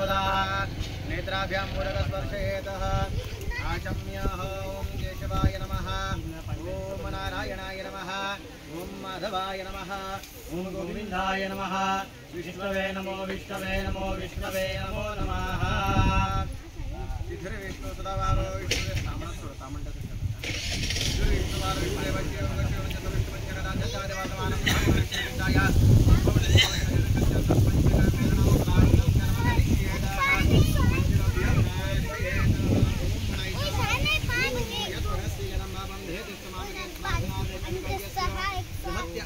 सर्वदा नेत्राभ्यां मुरगस्पर्शयेतः आचम्य ॐ केशवाय नमः ॐ नारायणाय नमः ॐ माधवाय नमः ॐ गोविन्दाय नमः विष्णवे नमो विष्णवे नमो विष्णवे नमो नमः इधर विष्णु सदावारो विष्णु सामनसुर सामंत इधर विष्णुवारो विष्णुदेवस्य गच्छोन चतुर्विष्णुपंचकदा चचादेवासमानं विष्णुविदाय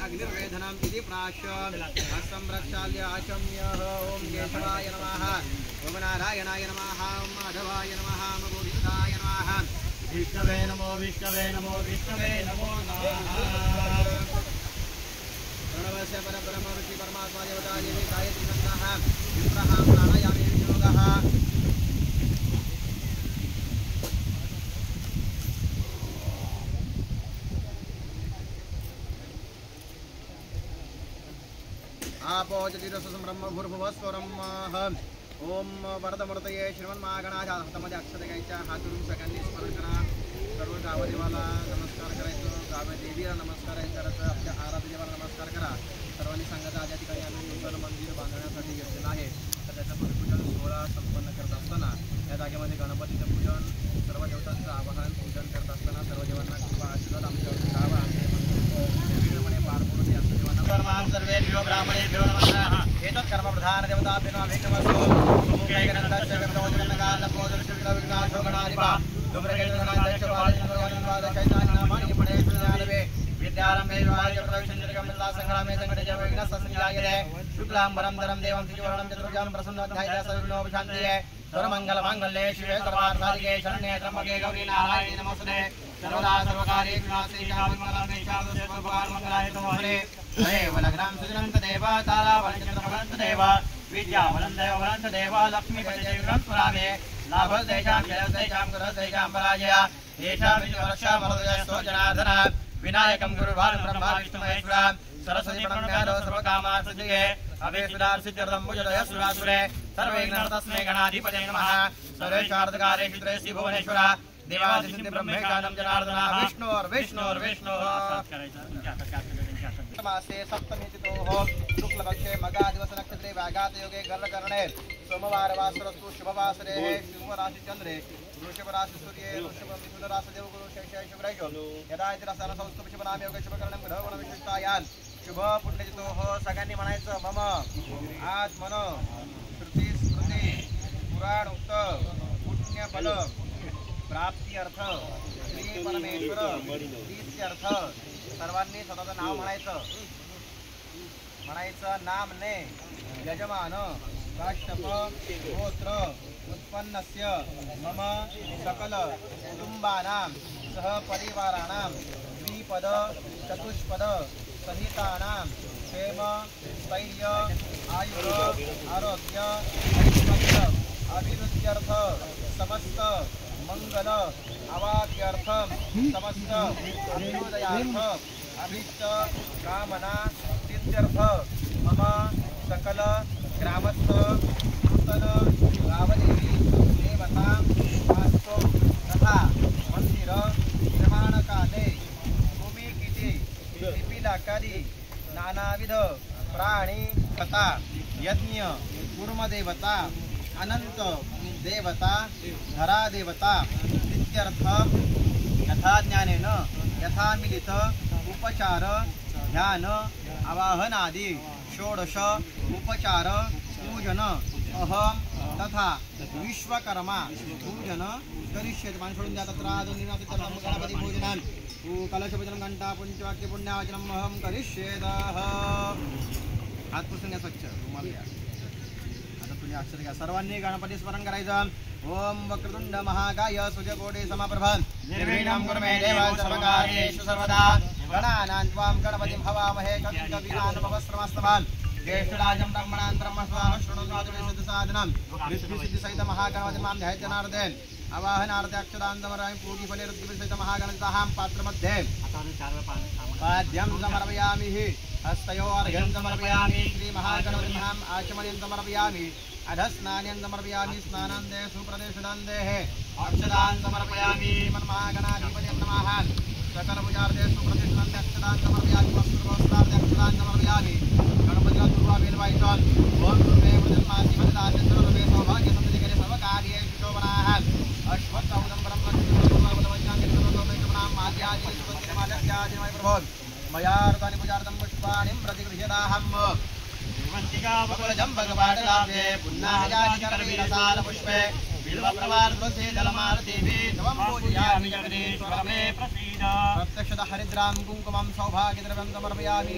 अग्निर्वेधनम् इति प्राश्य आचम्य ॐ केशवाय नमः ॐ नारायणाय नमः ॐ माधवाय नमः ॐ गोविन्दाय नमः विष्णवे नमो विष्णवे नमो विष्णवे नमो नमः प्रणवस्य परब्रह्म ऋषि परमात्मा देवता देवी गायत्री नन्दः विप्रः प्राणायामे विनियोगः आपो जतिरसं ब्रह्म भूर्भुवस्वरम् ओम वरदमूर्तये श्रीमन्महागणाधिपतये अक्षरगायच्या हातून सगळ्यांनी स्मरण करा सर्व गावदेवाला नमस्कार करायचं गावदेवीला नमस्कार करायचं आपल्या आराध्य देवाला नमस्कार करा सर्वांनी सांगायचं आज या ठिकाणी आम्ही नूतन मंदिर बांधण्यासाठी घेतलेलं आहे तर त्याचं पूजन सोहळा संपन्न करत असताना या जागेमध्ये गणपतीचं पूजन सर्व देवतांचं आवाहन पूजन करत असताना सर्व देवांना कृपा आशीर्वाद आमच्यावरती राहावा निर्भीडपणे पार पडून या देवांना परमां सर्वेभ्यो ब्राह्मणेभ्यो नमः एतत् कर्म प्रधान देवताभ्यो नमः मुख्यैकनन्दस्य विष्णुवचनगालपोदर्शविग्रह विघ्नाशो गणाधिपा दुर्गेन्द्रनाथस्य चैतन्यनामानि पणेश्वरयानवे विद्यारम्भे विवाहप्रवेशञ्जलिकमृता संग्रामे संघटित विघ्नस्तसंजायते शुक्लाम्बरं धरं देवं त्रिजवर्णं चतुर्भुजं प्रसन्नध्यायः सर्वविघ्नोपशान्तिये सर्वमङ्गलमाङ्गल्ये शिवे सर्वार्थसाधिके शरण्ये त्र्यम्बके गौरी नारायणे नमोस्तुते सर्वदा सर्वकार्येषु विनाशेषां मङ्गलामेषां सर्वोपकारमङ्गलाय तमोहरे हरे वलग्नां सुजनं तदेव तारावलञ्चन्द्रवलं तदेव विद्यावलं देववलं तदेव लक्ष्मीपतिदेवं स्मरामि लाभस्तेषां जयस्तेषां गुरस्तेषां पराजय येषां विश्वरक्षामहोदयस्तो जनार्दन विनायकं गुरुवान् ब्रह्मा विष्णुमहेश्वर सरस्वती प्रणम्यादो सर्वकामार्थसिद्धये अभीष्टसिद्ध्यर्थं पूजय सुरासुरे सर्वविघ्नहर्तस्मै गणाधिपतये नमः सर्वेषार्थकारेषु त्रयस्य भुवनेश्वर देवादिसिद्धि ब्रह्मेशानं जनार्दन विष्णु मासे सप्तमी तिथोः शुक्लपक्षे मघा दिवस नक्षत्रे व्याघात योगे गर्भकरणे सोमवार वासरस्तु शुभवासरे सिंह राशि चंद्रे वृषभ राशि सूर्ये वृषभ मिथुन राशि देवगुरु शेषे शुभ्रयो यदा इति रसायन संस्कृत शुभ नाम योग शुभकरणं ग्रहगुण विशिष्टायान शुभ पुण्यतिथोः सगळ्यांनी म्हणायचं मम आत्मन श्रुती स्मृती पुराण उक्त पुण्य फल प्राप्ती अर्थ श्री परमेश्वर तीर्थार्थ सर्वांनी स्वतःचं नाव म्हणायचं नाम ने यजमान काश्यप गोत्र उत्पन्नस्य मम सकल कुटुंबानां सह परिवाराणां द्विपद चतुष्पद सहितानां क्षेम स्थैर्य आयुर आरोग्य ऐश्वर्य अभिवृद्ध्यर्थ समस्त मंगल अवाप्यर्थम समस्त अभ्युदयार्थ अभीष्ट कामना सिद्ध्यर्थ मम सकल ग्रामस्थ नूतन गावदेवी देवता वास्तु तथा मंदिर निर्माणकाले भूमिकीटी लिपिलाकारी नानाविध प्राणी कथा यज्ञ कूर्मदेवता अनंत देवता धरा देवता इत्यर्थ यथा ज्ञानेन यथा मिलित उपचार ध्यान आवाहनादि षोडश उपचार पूजन अहम तथा विश्वकर्मा पूजन करिष्येत् मान सोडून द्या तत्र गणपती पूजनं कलशपूजनं घंटा पंचवाक्य पुण्यवाचनम् अहम करिष्येदः हात पुसून घ्या स्वच्छ रुमाल घ्या अक्षर घ्या सर्वांनी गणपती स्मरण करायचं ओम वक्रतुंड महाकाय सूर्यकोटि समप्रभ निर्विघ्नं कुरु मे देव सर्वकार्येषु सर्वदा गणानां त्वां गणपतिं हवामहे कविं कवीनामुपस्रमस्तवान् ज्येष्ठराजं ब्रह्मणां ब्रह्मस्वाहा शृणुगातुले सिद्धसाधनं विष्णुसिद्धिसहित महागणपतिं मां ध्यायजनार्दन आवाहनार्थे अक्षरान्तमरामि पूजिफले रुद्रसहित महागणपतिं पात्रमध्ये पाद्यं समर्पयामि हस्तयोर्घ्यं समर्पयामि श्री महागणपतिं आचमनीं समर्पयामि अधस्नानं समर्पयामि स्नानान्ते सुप्रदेशदान्ते अक्षदान् समर्पयामि मन्महागणाधिपतये नमः सकलभुजार्थे सुप्रदेशदान्ते अक्षदान् समर्पयामि वस्त्रवस्त्रार्थे अक्षदान् समर्पयामि गणपतिला दुर्वा वेलवायितान् ओम दुर्वे वदन्मासि वदनास्य सर्वे सौभाग्य समृद्धिकरे सर्वकार्येषु शोभनाः अश्वत्थौदं परं लक्ष्मीवदवज्ञानं सर्वलोकैकमनां माद्यादि सुवन्तिमादत्यादिमय प्रभो मया रतानि पूजार्थं पुष्पाणि प्रतिगृह्यताहम् भगवाडलाभे पुन्नाजातिकरवीरसाल पुष्पे बिल्वप्रवार्धसे जलमारतीभि तवं पूजयामि जगदीश्वर मे प्रसीद प्रत्यक्षतः हरिद्रां कुङ्कुमं सौभाग्यद्रव्यं समर्पयामि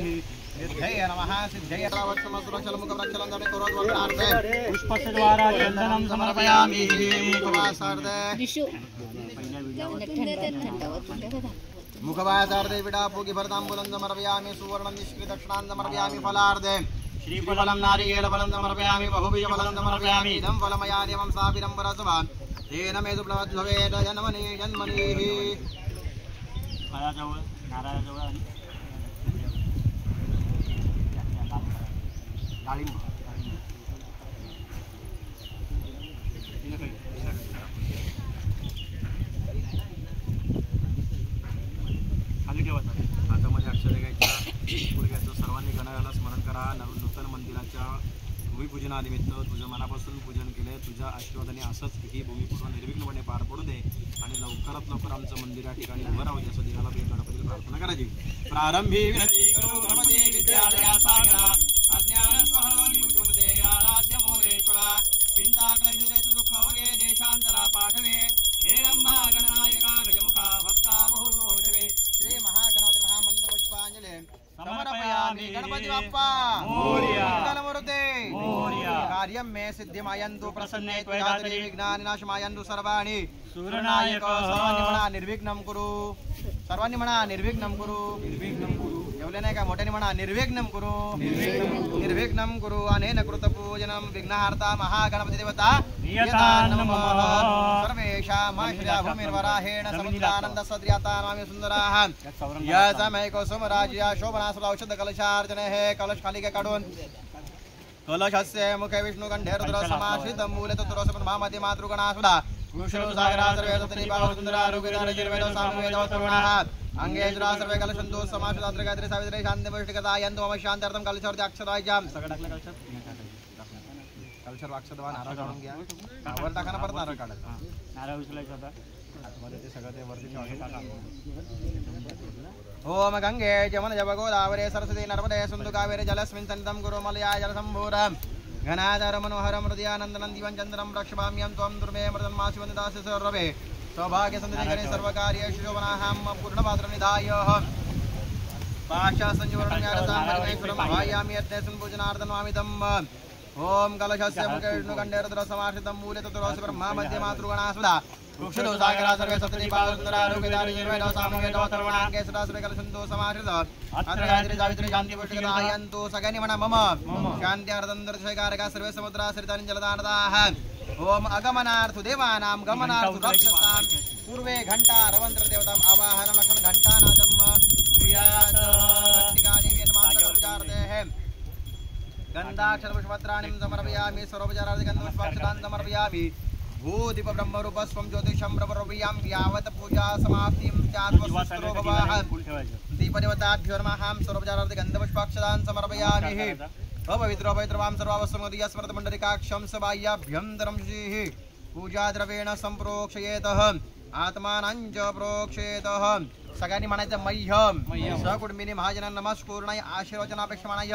सिद्धये नमः सिद्धये तावत्समसुरचलमुखप्रचलं दमे करोद्वक्रार्थे पुष्पस्य द्वारा चन्दनं समर्पयामि मुखवासार्थे मुखवासार्थे विडापूगि भरताम्बूलं समर्पयामि सुवर्णं निष्कृतदक्षिणां समर्पयामि फलार्थे श्रीफलं नारिकेलफलं समर्पयामि बहुबीजफलं समर्पयामि इदं फलमयादेवं साविरं परसवा तेन मे सुप्लवद्भवेत् जन्मनि जन्मनिः हातामध्ये अक्षरे घ्यायच्या पुढे घ्यायचं सर्वांनी गणाला स्मरण करा नूतन मंदिराच्या भूमिपूजनानिमित्त तुझं मनापासून पूजन केले तुझ्या आशीर्वादाने असंच ही भूमिपूजन निर्विघ्नपणे पार पडू दे आणि लवकरात लवकर आमचं मंदिर या ठिकाणी उभं राहू दे असं देवाला गणपतीला प्रार्थना करायची प्रारंभी विनती करो गणपती विद्यालया सागरा अज्ञान स्वहरो निमुच्यते आराध्य मोरेश्वरा चिंताक्लेशे दुःख होगे देशांतरा पाठवे हे रंभा गणनायका गजमुखा भक्ता बहुरोषवे श्री महागणपती महामंत्र पुष्पांजली समर्पयामि गणपति बाप्पा मोरया मंगलमूर्ते मोरया कार्यं मे सिद्धिमायन्तु प्रसन्ने त्वयादि विघ्नानाशमायन्तु सर्वाणि सूरनायक सर्वांनी निर्विघ्नं कुरु सर्वांनी म्हणा निर्विघ्नं कुरु एवढे नाही का मोठ्याने म्हणा निर्विघ्नं कुरु निर्विघ्नं कुरु अनेन कृतपूजनं विघ्नहर्ता महागणपति देवता नमः सर्वेषां माश्रिया भूमिर्वराहेण समुद्रानन्द सद्रियाता नामे सुंदराः या समय कुसुमराज्या शोभनासुर औषध कलशार्चने हे कलश खाली के काढून कलशस्य मुखे विष्णुकण्ठे रुद्र समाश्रितं मूले तत्रोस ब्रह्मामध्ये मातृगणासुधा विष्णु सागरा सर्वे सतरी बाहुर सुंदरा रोगिदार निर्वेद सामवेद तरुणाः अंगेश्वरा सर्वे कलशंतो समाश्रितात्र गायत्री सावित्री शांती पुष्टिकता यंतो मम शांत्यर्थं कलशवरती अक्षराज्याम सगळं टाकलं कलशर अक्षरवान नारळ काढून घ्या वर टाकाना परत नारळ काढा नारळ उचलायचा होता आतमध्ये ते सगळं ते वरती ठेवा टाका ओम गंगे जमुना गोदावरी सरस्वती नर्मदे सिंधु कावेरी जलस्मिन् सन्निधं कुरु मलयाय जलसम्भूरम् घनाधर मनोहरं हृदयानन्दनं दिवं चन्द्रं रक्षभाम्यं त्वं दुर्मे मृदन्मासि वन्दितासि सर्वे सौभाग्य सन्निधिकरे सर्वकार्येषु शोभनाहं पूर्णपात्रं निधाय पाशा संजीवनं भायामि यज्ञेऽस्मिन् पूजनार्थं ओम कलशस्य मुखे विष्णुकण्ठे रुद्र समाश्रितं मूले तत्रोस ब्रह्मा मध्ये मातृगणासुधा वृक्षतो सागरा सर्वे सप्तति पावसुंदरा रोगिदार निर्वेद सामवेद सर्वणांगे सदा सर्वे कलशंतो समाश्रित अत्र गायत्री सावित्री शांती पुष्टिकता यंतो सगळ्यांनी म्हणा मम शांती अर्थं दर्शयकारका सर्वे समुद्रा सरितानि जलदानदाः ओम अगमनार्थ देवानां गमनार्थ रक्षतां पूर्वे घंटा रवंत्र देवतां आवाहनं लक्षण घंटानादं क्रियात घंटिकादेवी नमः पूजार्थे गंधाक्षर पुष्पत्राणिं समर्पयामि सर्वोपचारार्थे गन्धपुष्पाक्षतान् समर्पयामि भूदीप ब्रह्मरूपस्वं ज्योतिषं प्रवर्पयाम यावत् पूजा समाप्तिं चात्वस्त्रो भवाः दीपदेवताभ्यो नमः सर्वोपचारार्थे गन्धपुष्पाक्षतान् समर्पयामि पवित्रो पवित्रवां सर्वावस्वमदीय स्मृतमण्डलिकाक्षं सबाह्याभ्यन्तरं शुचिः पूजाद्रव्येण सम्प्रोक्षयेतः आत्मानं च प्रोक्षयेतः सगळ्यांनी म्हणायचं मह्यम सहकुटुंबिनी महाजनांना नमस्कुर्णाय आशीर्वचनापेक्षमाणाय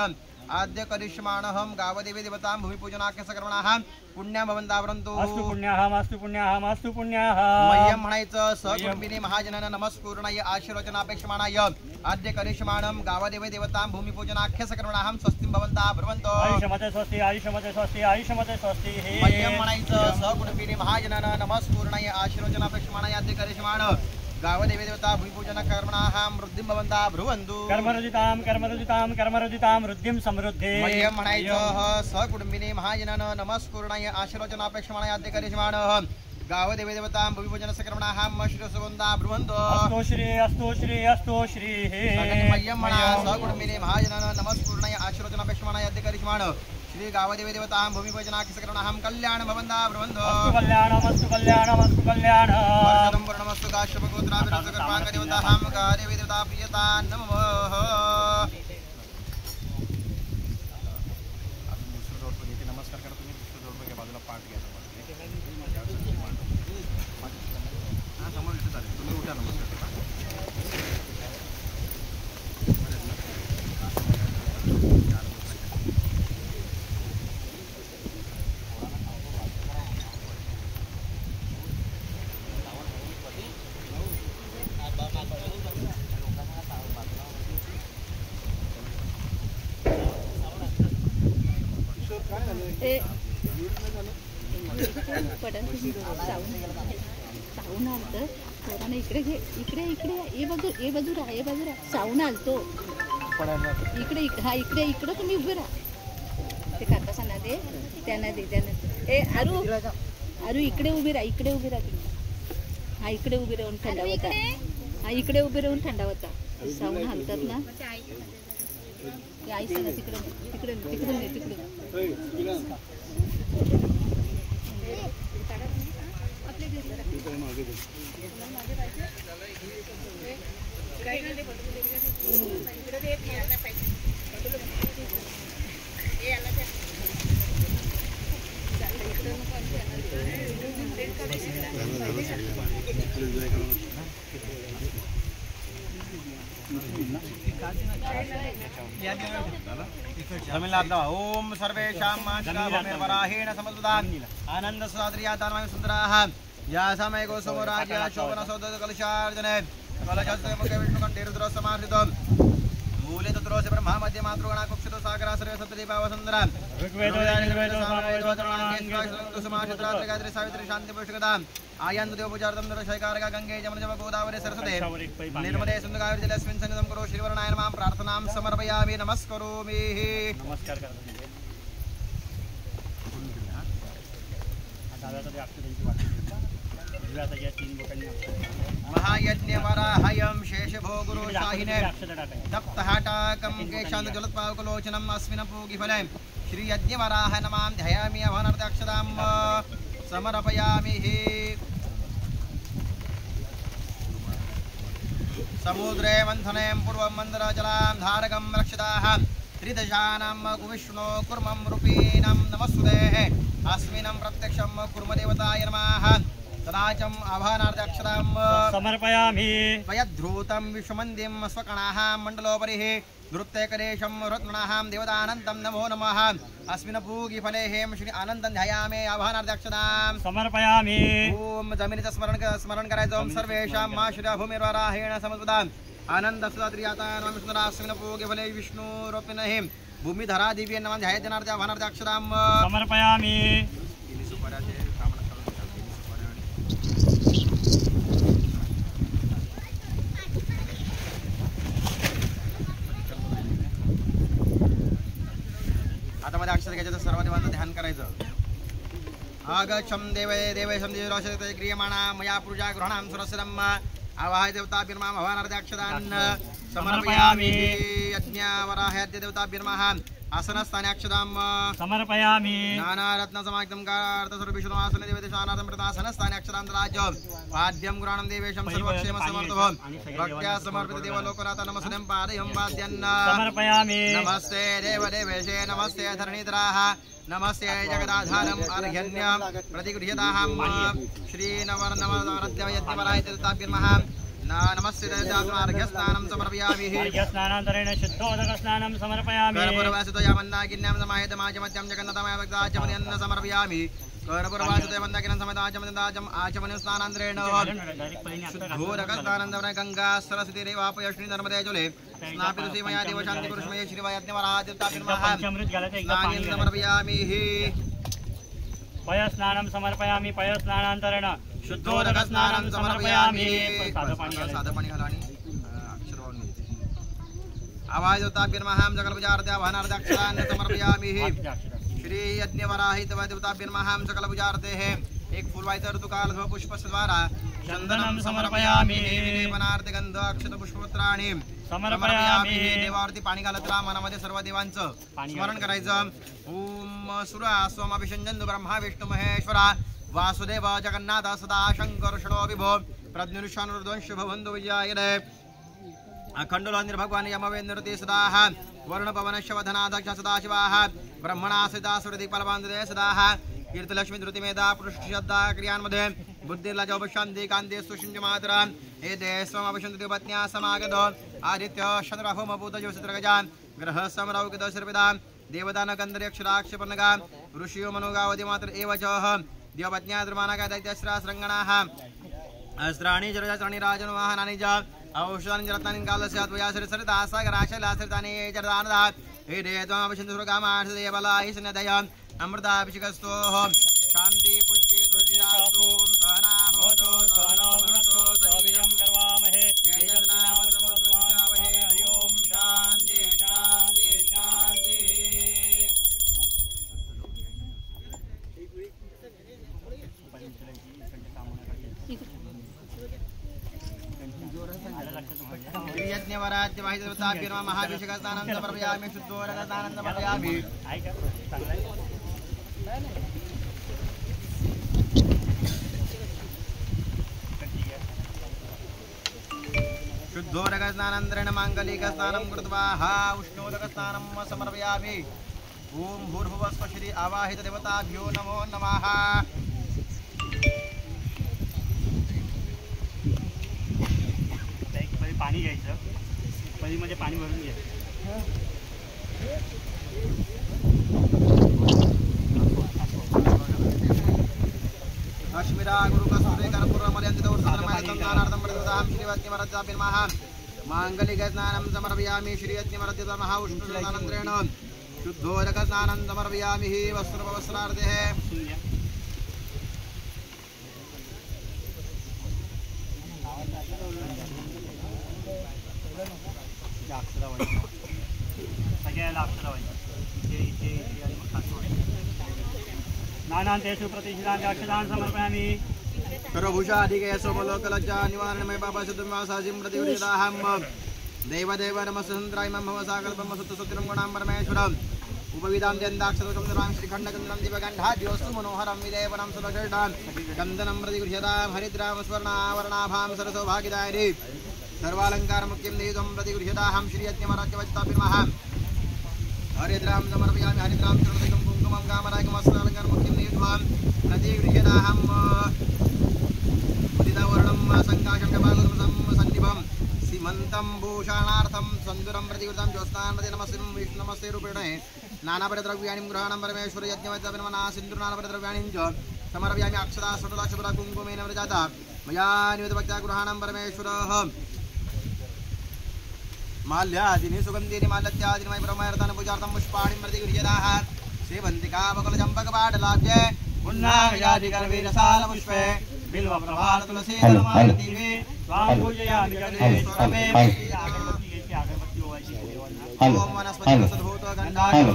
आद्य करिष्माणहं गावदेवी देवतां भूमिपूजनाख्य सकर्मणाः पुण्यं भवन्ता वरन्तु अस्तु पुण्याहम् अस्तु पुण्याः मह्यम म्हणायचं सहकुटुंबिनी महाजनांना नमस्कुर्णाय आशीर्वचनापेक्षमाणाय आद्य करिष्माणं गावदेवी देवतां भूमिपूजनाख्य सकर्मणाः स्वस्तिं भवन्ता ब्रुवन्तु आयुष्यमते स्वस्ति मह्यम म्हणायचं सहकुटुंबिनी महाजनांना नमस्कुर्णाय आशीर्वचनापेक्षमाणाय आद्य करिष्माण गावदेवी देवता भूमिपूजन कर्मणाः वृद्धिं भवन्ता ब्रुवन्तु कर्मरुदितां वृद्धिं समृद्धे मह्यम म्हणायचं सहकुटुंबिनी महाजनांना नमस्कुर्णाय आशीर्वचनापेक्षमाणाय आद्य करिष्माण गावदेवी देवतां भूमिपूजन कर्मणाः श्रीसुवन्ता ब्रुवन्तु अस्तु श्री मह्यम म्हणा सहकुटुंबिनी महाजनांना नमस्कुर्णाय आशीर्वचनापेक्षमाणाय आद्य करिष्माण श्री गावदेवी देवतां भूमिपूजनाखिसकरणाहं कल्याण भवन्ता ब्रवन्तो अस्तु कल्याणम वर्षदं वर्णमस्तु काश्यपगोत्राभिरसकर्माङ्ग देवतां गादेवी देवता प्रियता नमः नमस्कार करा तुम्ही दुसऱ्या जोडपे बाजूला पाठ घ्या हां समोर इथे चालेल तुम्ही उठा नमस्कार करा साऊन आलतं पोरानं इकडे घे इकडे इकडे ए बाजूला साऊन आलतो इकडे इकडे तुम्ही उभे राहा ते काकासांना दे त्यांना दे ए आरू इकडे उभी राहा हा इकडे उभी राहून थंडावता इकडे उभी राहून थंडावता साऊन हालतात ना आई सांगा तिकडे तमिलनाडु ओम सर्वेषां वराहेण समद्वदान् आनंद सुधाद्रियातान् सुंदराः या समयको सोमराज्य शोभन सौद कलशार्जने कलशस्य मुखे विष्णुकण्ठे रुद्र समाहृतं मूले तत्रोस्य ब्रह्मा मध्ये मातृगणा कुक्षितो सागरा सर्वे सप्तदीपावसुन्दरा ऋग्वेदो यजुर्वेदो सामवेदो समाहित्रात्रि गायत्री सावित्री शांति पुष्टिकदां आयन्तु देवपूजार्थं नरशैकारका गंगे जमुना जप गोदावरी सरस्वती निर्मले सिन्धु कावेरी जलेऽस्मिन् सन्निधिं कुरु श्रीवरणाय नमः प्रार्थनां समर्पयामि नमस्करोमि नमस्कार करा महायज्ञ वराहयं शेषभो गुरु शाहिने तप्तहाटाकं केशान्त ज्वलत्पावकलोचनम् अस्मिन् पूगिफले श्री यज्ञ वराह नमां ध्यायामि अवनर्दक्षदां समर्पयामि समुद्रे मन्थने पूर्वं मन्दरजलां धारकं रक्षिताः त्रिदशानां कुविष्णो कुर्मं रूपीणं नमस्सुदेः अस्मिन् प्रत्यक्षं कुर्म देवताय नमः तदाचम् आभानार्दक्षरां समर्पयामि वयद्धृतं विश्वमन्दिं स्वकणाः मण्डलोपरिः नृत्यकरेशं रत्मणाः देवतानन्तं नमो नमः अस्मिन् पूगिफले हेम श्री आनन्दं ध्यायामि आभानार्दक्षरां समर्पयामि ओम जमिनीचं स्मरण करायचं ओम सर्वेषां मा श्री भूमिर्वराहेण समद्वदान् आनन्दसुधात्रियातान् विष्णुरास्मिन् पूगिफले विष्णुरूपिणः भूमिधरा दिव्य नमः ध्यायजनार्थ आभानार्दक्षरां समर्पयामि आता मध्ये अक्षर घ्यायचं सर्व देवांचं ध्यान करायचं आगच्छं देवे देवेशं देवराशते क्रियमाणा मया पूजा गृहाणां सुरसरम् आवाह देवताभिर्मां भवानार्दक्षदान् समर्पयामि यज्ञवराह्याद्य देवताभिर्माः आसनस्थाने अक्षदां समर्पयामि नानारत्नसमायुक्तं कार्तस्वरूपिषुमासने देवदेशानाथं प्रदासनस्थाने अक्षदां राज्य वाद्यं गुणानं देवेशं सर्वक्षेम समर्थभं भक्त्या समर्पित देवलोकनाथ नमस्तें पादयं वाद्यन्न समर्पयामि नमस्ते देवदेवेशे नमस्ते धरणीधराः नमस्ते जगदाधारम् अर्घ्यन्यं प्रतिगृह्यताहं श्रीनवरनवरद्ययज्ञवराय देवताभिर्मः नमस्ते देवतार्घ्यस्नानं समर्पयामि अर्घ्यस्नानान्तरेण शुद्धोदकस्नानं समर्पयामि कर्पूरवासितया मन्दाकिन्यां समाहितमाचमत्यं जगन्नाथमय भक्ताचमन्यन्न समर्पयामि कर्पूरवासितया मन्दाकिन्यां समाहितमाचमन्दाचम आचमन्यं स्नानान्तरेण शुद्धोदकस्नानान्तरेण गंगा सरस्वती रेवापयश्री नर्मदे जले स्नापितुषि मया देव शान्ति पुरुषमये श्रीवायज्ञवराः देवताभिर्मः स्नानं समर्पयामि पयस्नानं समर्पयामि पयस्नानान्तरेण शुद्धोदकस्नानं समर्पयामि साधपाणी घाला आणि अक्षरवाहून मिळते आवाज देवताभिर्मः सकलपूजार्थ्या वाहनार्थाक्षरान् समर्पयामि श्री यज्ञ वराहित देवताभ्य नमः सकल पूजार्थे है एक फूलवाहित ऋतुकाल पुष्प द्वारा चंदनम समर्पयामि लेपनार्थ गंध अक्षत पुष्पपत्राणि समर्पयामि देवावरती पाणी घालत राहा मनामध्ये सर्व देवांचं स्मरण करायचं ओम सुरा सोम अभिषंजन ब्रह्मा विष्णु महेश्वरा वासुदेव जगन्नाथ सदा शंकर षडो विभो प्रज्ञानुष्ठानुर्वंश भवन्तु विजयाय अखंडोलांद्र भगवान यमवेन्द्रते सदाः वर्ण पवन शवधनाध्यक्ष सदाशिवाः ब्रह्मणा सदा सुरदीपलबांधे सदाः कीर्तिलक्ष्मी धृतिमेधा पृष्ठश्रद्धा क्रियांमध्ये बुद्धिर्लजोपशान्ति कान्ते सुषिञ्च मातरा एते स्वमपशन्ति पत्न्या समागतो आदित्य चन्द्रहोमभूतजोषित्रगजा ग्रह समरौकित सर्वदा देवदान गन्धर्यक्षराक्षपर्णगा ऋषियो मनोगावधि मात्र एव च देवपत्न्या द्रुमानका दैत्यस्रासृङ्गणाः अस्त्राणि जरजात्राणि राजनवाहनानि च औषधानि रत्नानि कालस्याद्वयासरि सरिता सागराशैलासरितानि जरदानदा हे देवमपशन्तुरकामार्षदेवलाहि सन्नदय अमृताभिषेकस्तोः शान्ति पुष्टि दुर्यास्तु सहना होतो सहनो भुनक्तु सवीर्यं कर्वामहे तेजस्नामवहे हरि ओम शान्ति शान्ति शान्ति यज्ञवराज्यवाहितवताभ्यो नमः महाभिषेकस्नानं समर्पयामि शुद्धोदकस्नानं समर्पयामि शुद्धोदकस्नानन्तरेण माङ्गलिकस्नानं कृत्वा उष्णोदकस्नानं समर्पयामि ओम भूर्भुवस्व श्री आवाहित देवताभ्यो नमो नमः पाणी घ्यायचं पळीमध्ये पाणी भरून घ्यायचं अश्मिरा गुरुकस्तुरे कर्पूरमर्यादितौर्धनमयसंज्ञानार्थं प्रददामि श्रीवज्ञवरद्याभ्यो नमः माङ्गलिकस्नानं समर्पयामि श्रीयज्ञवरद्याभ्यो नमः उष्णोदकानन्तरेण शुद्धोदकस्नानं समर्पयामि वस्त्रार्थे सगळ्याला अक्षर व्हायचं इथे आणि मग खातो नानांतेषु प्रतिष्ठितांचे अक्षरान् समर्पयामि सर्वभूषा अधिकेशोपलोकलज्जा निवारणमय पापशुद्धमासाजिं प्रतिवृताहं देवदेव नमस्सन्द्राय मम भवसाकल्पं सत्यसत्यं गुणां परमेश्वरम् उपविदां द्यन्दाक्षरं सर्वां श्रीखण्डचन्द्रं दिवगण्डाद्योस्तु मनोहरं विदेवनं सुरषडां चन्दनं प्रतिगृह्यतां हरिद्रां स्वर्णावरणाभां सरसौभागिदायिनी सर्वालंकार मुख्यं देवं प्रतिगृह्यताहं श्रीयज्ञवराज्यवत्ताभ्यो नमः हरिद्रां समर्पयामि हरिद्रां चरणं कुङ्कुमं कामरायकमस्त्रालंकार मुख्यं देवं प्रतिगृह्यताहं उदितवर्णं संकाशं कपालं सन्निभं सीमन्तं भूषणार्थं सन्दुरं प्रतिगृतं ज्योत्स्नान् प्रति नमस्ते विष्णुनमस्ते रूपेणे नानापरिद्रव्याणि गृहाणां परमेश्वर यज्ञवत्ताभ्यो नमः सिन्दूरनानापरिद्रव्याणि च समर्पयामि अक्षता षोडशाक्षरा कुङ्कुमेन व्रजाता मया निवेदितभक्त्या गृहाणां परमेश्वरः माल्यादीनि सुगन्धीनि माल्यत्यादीनि मयि ब्रह्मर्थानि पूजार्थं पुष्पाणि प्रतिगृह्यताः सेवन्तिका बकुलचम्पकपाटलाब्जे पुण्डागजाधिकरवीरसालपुष्पे बिल्वप्रभातुलसीधर्मादिवे त्वां पूजयामि गणेश्वरमे अगरबत्ती ओवायची ओम वनस्पतिसद्भूतगन्धादिं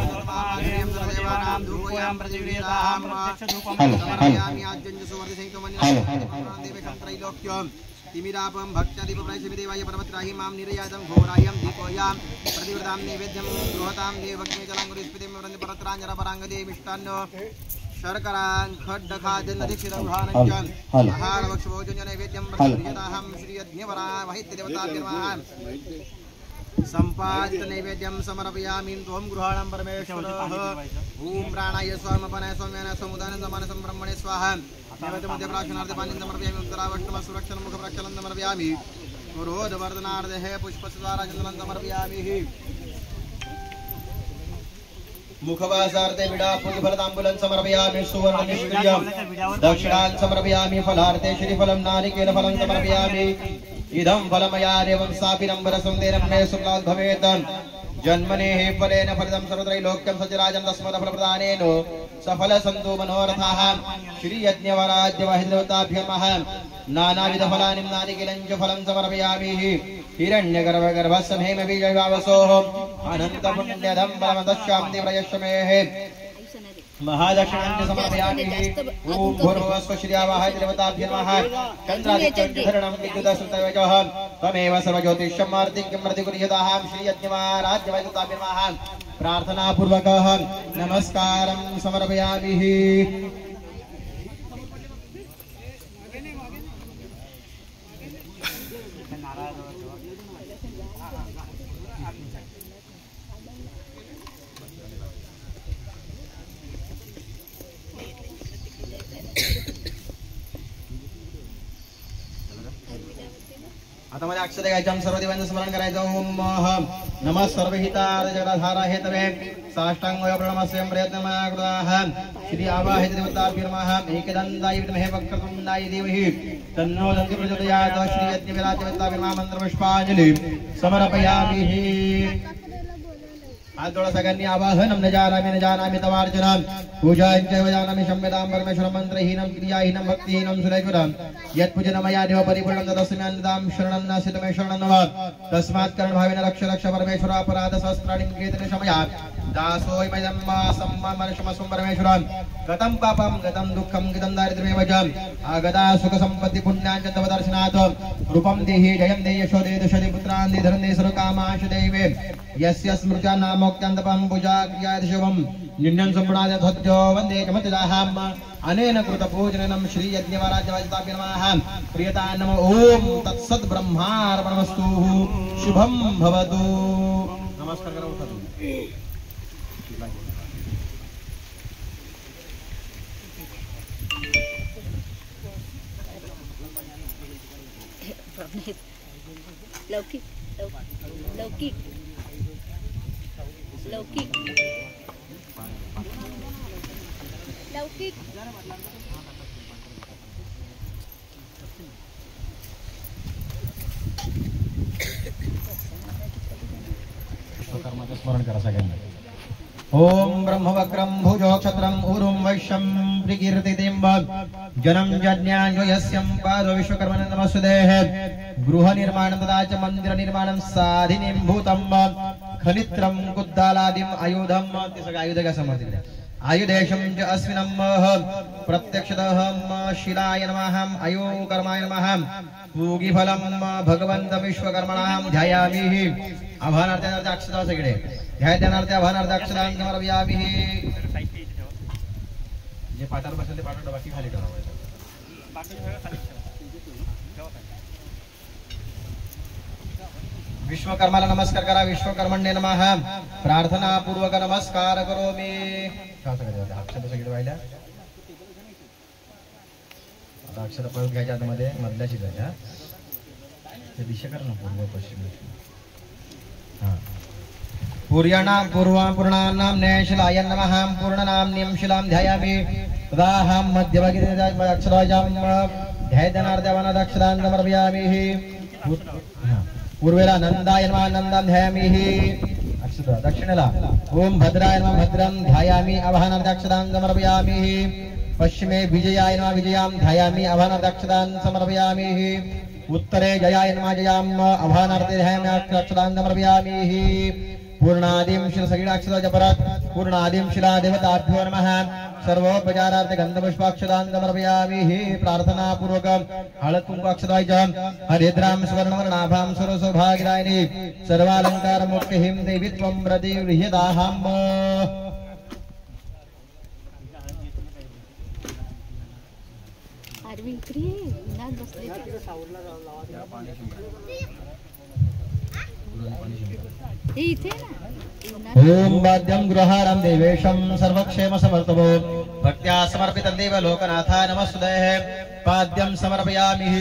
सर्वदेवानां धूपोऽयं प्रतिगृह्यताहं समर्पयामि आज्ञं सुवर्णसहितं त्रैलोक्यं तिमिरापं भक्त्यादीपप्रैषमिदेवाय परमत्राहि मां निर्यातं घोरायं दीपोयां प्रतिवृतां नैवेद्यं गृहतां देवभक्तिजलाङ्गुरिस्फुटिं परत्राञ्जनपराङ्गदे मिष्टान्न शर्करां खड्डखाद्यन्दीक्षितं गृहाणञ्च आहारभक्षभोजन नैवेद्यं प्रतिगृह्यताहं श्रीयज्ञवरावहित्यदेवताभ्यो नमः संपादित नैवेद्यं समर्पयामि त्वं गृहाणां परमेश्वरः ओम प्राणाय स्वामपनाय स्वाम्यानाय समुदानं समानसं ब्रह्मणे स्वाहा नैवेद्यमध्ये प्राशनार्थे पानीं समर्पयामि उत्तरावष्टम सुरक्षणं मुखप्रक्षालनं समर्पयामि क्रोधवर्धनार्थे पुष्पसदाराचन्दनं समर्पयामि मुखवासार्थे विडा फलताम्बूलं समर्पयामि सुवर्णनिष्क्रियं दक्षिणां समर्पयामि फलार्थे श्रीफलं नारिकेलफलं समर्पयामि इदं फलमया देवं स्थापितं वरसं देनं मे शुक्लाद् भवेत् जन्मनेः फलेन फलितं सर्वत्रैलोक्यं सचराजं तस्मदफलप्रदानेन सफलसन्तु मनोरथाः श्रीयज्ञवराज्यवाहितदेवताभ्यो नमः नानाविधफलानि नारिकेलं च फलं समर्पयामि हिरण्यगर्भगर्भस्य हेमबीजविभावसोः अनन्तपुण्यदं फलमदश्यान्ति प्रयश्मेः महादक्षिणान्य समर्पयामि। ओम भूर्भुवस्व श्रियावाहाय देवताभ्यो नमः। चन्द्रादित्यधरणं विद्युतश्रुतवजः त्वमेव सर्वज्योतिष्यं मार्तिक्यमर्ति कुर्यतां श्रीयज्ञमाराध्यवैदुताभ्यो नमः। प्रार्थना पूर्वकः नमस्कारं समर्पयामि। आता मध्ये अक्षते घ्यायचं सर्व देवांचं स्मरण करायचं। ओम नमः सर्वहिताय जगदाधारा हेतवे साष्टांग प्रणमस्यं प्रयत्नमाकृताः श्री आवाहित देवताभ्यो नमः। एकदन्ताय विद्महे वक्रतुण्डाय धीमहि तन्नो दन्ति प्रचोदयात्। श्री यज्ञविराज देवताभ्यो नमः। मंत्रपुष्पांजलि समर्पयामि। हाथ जोड़ा सगन्य आवाहनम न जानामि तवार्चनम पूजां च जानामि संवेदां परमेश्वरं मंत्रहीनं क्रियाहीनं भक्तिहीनं सुरेश्वरं यत् पूजनमया देव परिपूर्णं तदस्मि अन्नदां शरणं नास्ति तमे शरणं नमः। तस्मात् कर्मभावेन रक्ष रक्ष परमेश्वर अपराध सहस्राणि कीर्तन समया दासोऽयमयं सम्मानमर्षमस्वं परमेश्वरं गतं पापं गतं दुःखं गतं दारिद्र्यमेव च आगता सुख संपत्ति पुण्यां च तव दर्शनात् रूपं देहि जयं देहि यशो देहि दशति पुत्रान् देहि धनं देहि सर्वकामांश देहि यस्य स्मृत्या नामोक्त्यान्तपं पूजा क्रियात् शिवं निन्यं सम्पूर्णाय सत्यो वन्दे कमतिदाहम् अनेन कृतपूजनं श्री यज्ञवराज्यवाजिताभ्यो नमः। प्रियतां नमः। ओम तत्सत् ब्रह्मार्पणमस्तु। शुभं भवतु। नमस्कार करो उठा लौकिक लौकिक लौकिक लौकिक विश्वकर्माचं स्मरण करा सगळ्यांनी। ओम ब्रह्मवक्रं भुजो क्षत्रं ऊरुं वैश्यं प्रकीर्तितिं जनं जज्ञायो यस्यं पादो विश्वकर्मणे नमस्तेः। गृह निर्माणं तथा च मंदिर निर्माणं साधिनीं भूतं खनित्रं कुद्दालादिं आयुधं ते सगळे आयुध का समर्थित आयुधेशं च अस्मिनं प्रत्यक्षतः शिलाय नमः आयुकर्माय नमः। पूगिफलं भगवन्त विश्वकर्मणां ध्यायामि। आभानार्थार्थ अक्षता सगळे ध्यानार्थ आभानार्थ अक्षरां समर्पयामि। जे पाठावर बसले ते पाठावर बाकी खाली ठेवायचं। विश्वकर्माला नमस्कार करा। विश्वकर्मण्ये नमः। प्रार्थना पूर्वक नमस्कार करोमि। अक्षर सगळे व्हायला आता अक्षर परत घ्यायच्या आतमध्ये मधल्या शिकायच्या ते दिशा कर ना पूर्व पश्चिम। पूर्णानां नैशिलाय नमः। पूर्णनाम्नीं शिलां ध्यायामि। तदाहं मध्यभागे अक्षराजां ध्यायनार्दवनादक्षरान् समर्पयामि। पूर्वेला नंदाय नमः। नंदां ध्यायामि। अक्षरा दक्षिणेला ओम भद्राय नमः। भद्रं ध्यायामि। आवाहनार्थ अक्षरान् समर्पयामि। पश्चिमे विजयाय नमः। विजयां ध्यायामि। आवाहनार्थ अक्षरान् समर्पयामि। उत्तरे जयाय नमः। जयां आवाहनार्थे ध्यायामि। अक्षरान् समर्पयामि। पूर्णादिं शिला सगळ्या अक्षराच्या परत पूर्णादिं शिला देवताभ्यो नमः। सर्वोपचारार्थ गंधपुष्पाक्षरान् समर्पयामि। प्रार्थना पूर्वक हळद कुंकू अक्षरायच्या हरिद्रां स्वर्णवर्णाभां सर्वसौभाग्यदायिनी सर्वालंकार मुक्तिं देवी त्वं प्रतिगृह्यताहम्। आरवी इकडे उन्हात बसले इथे ना। ओम वाद्यं गृहारं देवेशं सर्वक्षेम समर्थवो भक्त्या समर्पितं देव लोकनाथा नमस्तेः। पाद्यं समर्पयामि।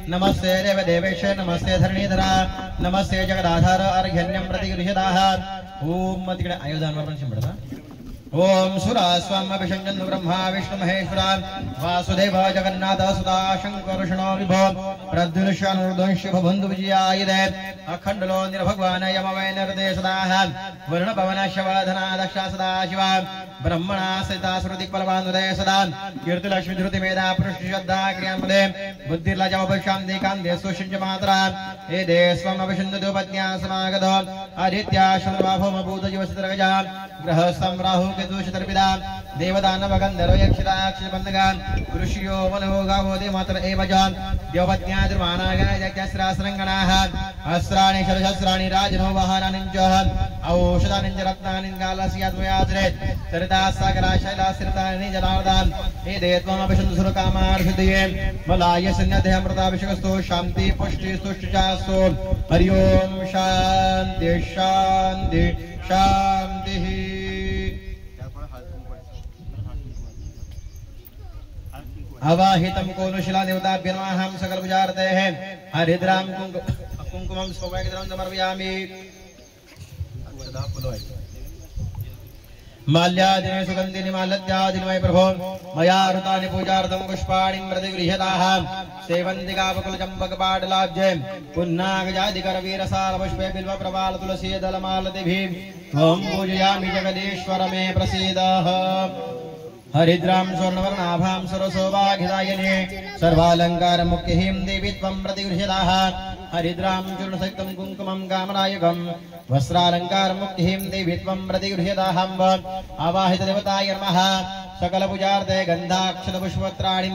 नमस्ते देव देवेश नमस्ते धरणीधरा नमस्ते जगदाधार अर्घ्यन्यं प्रतिगृह्यताः। ओम तिकडे आयुधांवर शिंपडता। ओम सुरास्वाम अभिषंजन ब्रह्मा विष्णु महेश्वर वासुदेव जगन्नाथ सुधा शंकर विष्णु विभो प्रद्युषानुर्दंश बंधु विजयाय देव अखंडलो निर्भगवान यमवै निर्देशदाः वर्ण पवन शवधना दक्षा सदा शिवा ब्रह्मणा सहिता श्रुति फलवानुदय सदा कीर्ति लक्ष्मी धृति मेधा पृष्टि श्रद्धा क्रियामदे बुद्धिर्लजमपशान्ति कान्ते सुषिञ्च मात्रा हे देस्वम् अभिषिन्दतो पत्न्या समागतो आदित्या शर्वाभौम भूत जीवसितरगजा ग्रहस्थं राहु केतु शतर्पिता देवदानव गन्धर्व यक्षराक्षसबन्धगा ऋषियो मनो गावो देवमातर एव च देवपत्न्या दुर्मानागाय यज्ञस्रासरङ्गणाः अस्त्राणि शतसहस्राणि राजनो वाहनानि च औषधानि च रत्नानि कालस्याद्वयाद्रे सरिता सागरा शैलास्थितानि जलार्दान् हे देत्वमभिषन्दसुरकामार्षितये मलाय सन्न्यदेहमृताभिषेकस्थो शान्ति पुष्टि स्तुष्टि चास्तु हरि ओम शान्ति शान्ति शान्तिः अवाहितं कोनुशिला देवताभ्यो नमः हम सकल पूजार्थे हैं हरिद्रां कुंकुमं सौभाग्यद्रव्यं समर्पयामि अक्षदा फुलोय माल्यादिने सुगन्धिनि मालत्यादिनि मयि प्रभो मया ऋतानि पूजार्थं पुष्पाणि प्रतिगृह्यताः सेवन्तिकापकुलचम्पकपाटलाब्जे पुन्नागजादिकरवीरसारपुष्पे बिल्वप्रवाल तुलसी दलमालतिभिः त्वं पूजयामि जगदीश्वर मे प्रसीदः हरिद्रां स्वर्णवर्णाभां सरसौभाग्यदायिने सर्वालङ्कार मुख्यहीं देवी त्वं प्रतिगृह्यताः हरिद्रां चूर्णसहितं कुङ्कुमं कामनायकं वस्त्रालङ्कार मुख्यहीं देवी त्वं प्रतिगृह्यताः आवाहित देवताय नमः सकल पूजार्थे गन्धाक्षतपुष्पत्राणि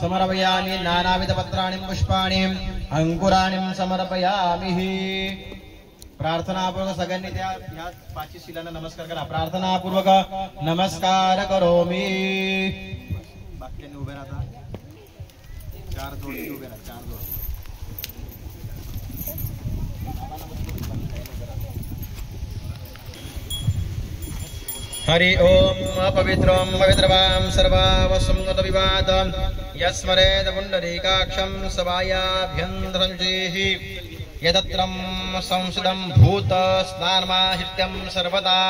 समर्पयामि नानाविध पत्राणि पुष्पाणि अंकुराणि समर्पयामि प्रार्थनापूर्वक सगळ्यांनी त्या ह्या पाचवी शिलांना नमस्कार करा प्रार्थनापूर्वक नमस्कार करोमि बाकीने उभे राहता चार जोडी उभे राहा चार जोडी हरि ओम पवित्रं पवित्रवां सर्वावसंगत विवाद यस्मरेद पुण्डरीकाक्षं सभायाभ्यन्तरं जेहि यदत्रं संसदं भूत स्नानमाहित्यं सर्वदा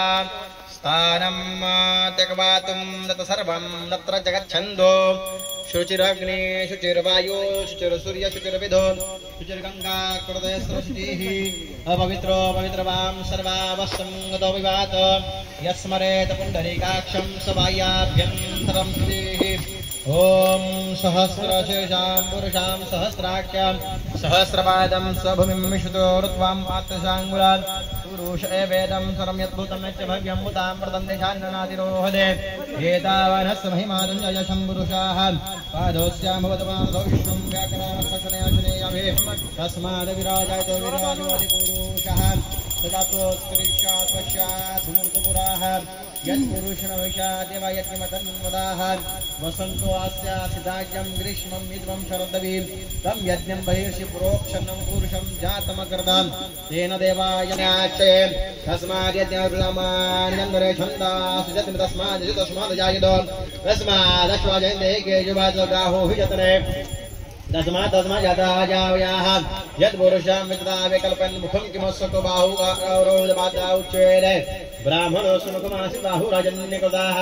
स्थानं त्यक्वातुं तत् सर्वं तत्र जगच्छन्दो शुचिरग्नि शुचिर्वायु शुचिर्सूर्य शुचिर्विधो शुचिर्गङ्गा कृतयस्रशुचिः अपवित्रो पवित्रवां सर्वावसंगतो विवाद यस्मरेत पुण्डरीकाक्षं सभायाभ्यन्तरं जेहि ओम सहस्रशीर्षां पुरुषां सहस्राख्यां सहस्रपादं स्वभूमिं विशुतो ऋत्वां पात्रशाङ्गुलान् पुरुष एवेदं सर्वं यद्भूतं यच्च भव्यं भूतामृतं देशान्ननातिरोहदे एतावनस्य महिमानं यशं पुरुषाः पादोस्यां भवतपादो विश्वं व्याकरणसकलयाजनेयाभे तस्माद् विराजायतो विराजोऽधिपुरुषः सदात्वोत्कृष्टात् पश्चात् धूर्तपुराः यत्पुरुषेण वैशादेव यज्ञमतन्वदाः वसन्तो अस्यासिदाज्यं ग्रीष्मं मित्रं शरदवीं तं यज्ञं बहिर्षि प्रोक्षणं पुरुषं जातमकृतं तेन देवायनाच्चे तस्माद् यज्ञप्रमाण्यन्तरे छन्दासि यत् तस्माद् जायतो तस्मादश्वाजयन्ते केजुवासगाहो हिजतरे तस्मात् जाता जावयाः यत्पुरुषां विदता विकल्पन् मुखं किमस्सको बाहु अवरोधपादा उच्यते ब्राह्मणो सुमुखमासि बाहुराजन्यकृताः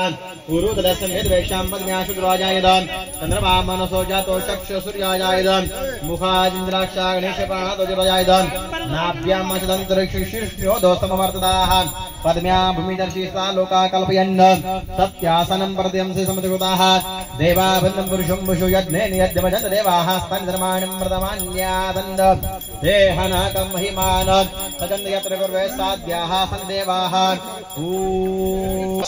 पुरुतदस्यं यद्वेषां पद्म्याशु राजायदान् चन्द्रमा मनसो जातो चक्षु सूर्याजायदान् मुखादिन्द्राक्षा गणेशपादो राजायदान् नाभ्यां मचदन्तरिक्षिष्ठ्यो समवर्तताः पद्म्या भूमिदर्शी सा लोका कल्पयन् सत्यासनं प्रत्यंसि समधिकृताः देवाभिन्नं पुरुषं वुषु यज्ञेन यज्ञमजन्त देवाः स्तनधर्माणं मृतमान्यादन्द देहनाकं महिमान सजन्त यत्र कुर्वे साध्याः सन्देवाः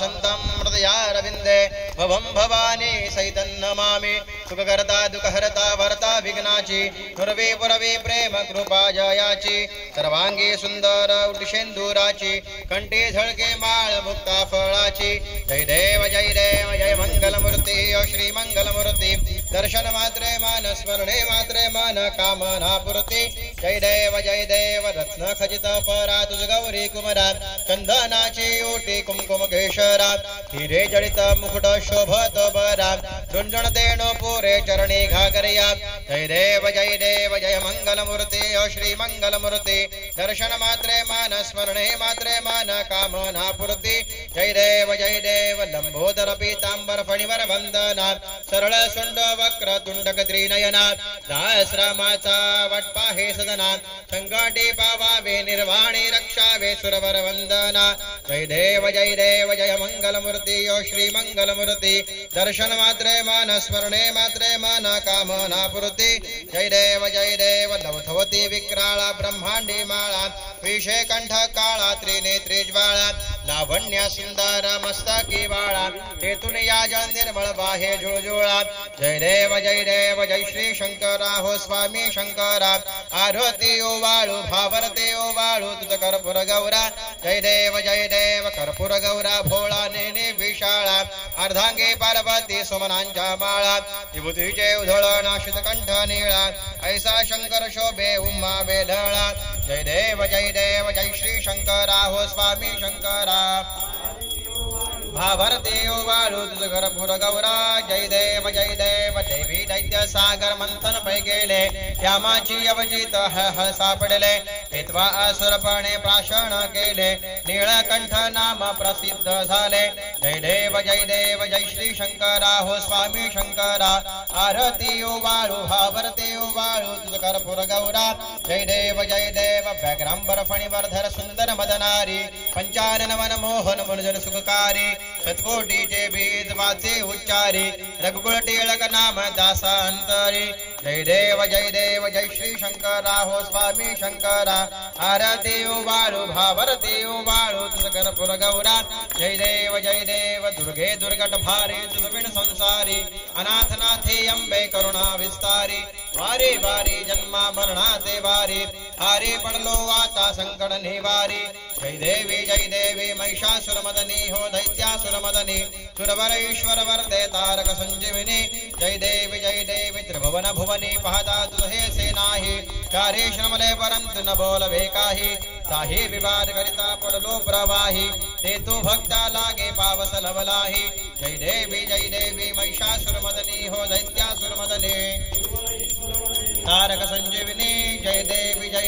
सन्तं हृदयारविन्दे भवं भवानी सहितं नमामि सुखकर्ता दुःखहर्ता भर्ता विघ्नाची पुरवे पुरवे प्रेम कृपा जयाची सर्वांगी सुंदर उटिशेंदुराची कंठी झळके माळ मुक्ता फळाची जय देव जय मंगलमूर्ती श्री मंगलमूर्ती दर्शन मात्रे मान स्मरणे मात्रे मन कामना पूर्ती जय देव रत्न खचित परा तुझ गौरी कुमरा चंदनाची ओटी कुमकुम केशरा हिरे जडित मुकुट शोभत बरा झुंझुण देणो पुरे चरणी घागरिया जय देव जय मंगलमूर्ति ओ श्री मंगलमूर्ति दर्शन मात्रे मान स्मरणे मात्रे मान कामना पूर्ति जय देव लंबोदर पीतांबर फणिवर वंदना सरळ सुंड वक्र तुंडक त्रिनयना सहस्रमाचा वटपाहे सदना संकटी पावावे निर्वाणी रक्षावे सुरवर वंदना जय देव जय मंगलमूर्ति ओ श्री मंगलमूर्ति दर्शन मात्रे मान स्मरणे मात्रे मान कामना पूर्ति जय देव लवथवती विक्राळा ब्रह्मांडी माळा विषय कंठ काळा त्रिनेत्री ज्वाळा लावण्य सुंदर मस्तकी बाळा हेतुन याज निर्मळ बाहे झुळझुळा जय देव जय श्री शंकरा हो स्वामी शंकरा आरती ओ वाळू भावरते ओ वाळू तुझ कर्पूर गौरा जय देव कर्पूर गौरा भोळा नेने विशाळा अर्धांगे पार्वती सुमनांच्या माळा विभूतीचे उधळ नाशित कंठ निळा ऐसा शंकर शोभे उमा वेधळा जय देव जय श्री शंकरा हो स्वामी शंकरा भाभरते ओ वाळू तुझ कर्पूर गौरा जय देव देवी दैत्य सागर मंथन पै गेले यामाची अवजित हळ सापडले हित्वा असुरपणे प्राशन केले नीळकंठ नाम प्रसिद्ध झाले जय देव जय श्री शंकरा हो स्वामी शंकरा आरती ओ वाळू भाभरते ओ वाळू तुझ कर्पूर गौरा जय देव व्याघ्रांबर फणिवर्धर सुंदर मदनारी पंचानन मन मोहन मुनिजन सुखकारी सतकोटीचे बीज वाचे उच्चारी रघुकुळ टिळक नाम दासांतरी जय देव जय श्री शंकरा हो स्वामी शंकरा आरती ओ वाळू भाभरती ओ वाळू तुझ कर्पूर गौरा जय देव दुर्गे दुर्गट भारी तुझ बिन संसारी अनाथनाथे अंबे करुणा विस्तारी वारी वारी जन्मा मरणाचे वारी हारी पडलो आता संकट निवारी जय देवी महिषासुरमदनी हो दैत्यासुरमदनी सुरवर ईश्वर वरदे तारक संजीविनी जय देवी त्रिभुवन भुवनी पाहता तुझे से नाही चारे श्रमले परंतु न बोलवे काही साही विवाद करिता पडलो प्रवाही ते तू भक्ता लागे पावस लवलाही जय देवी महिषासुरमदनी हो दैत्यासुरमदनी तारक संजीविनी जय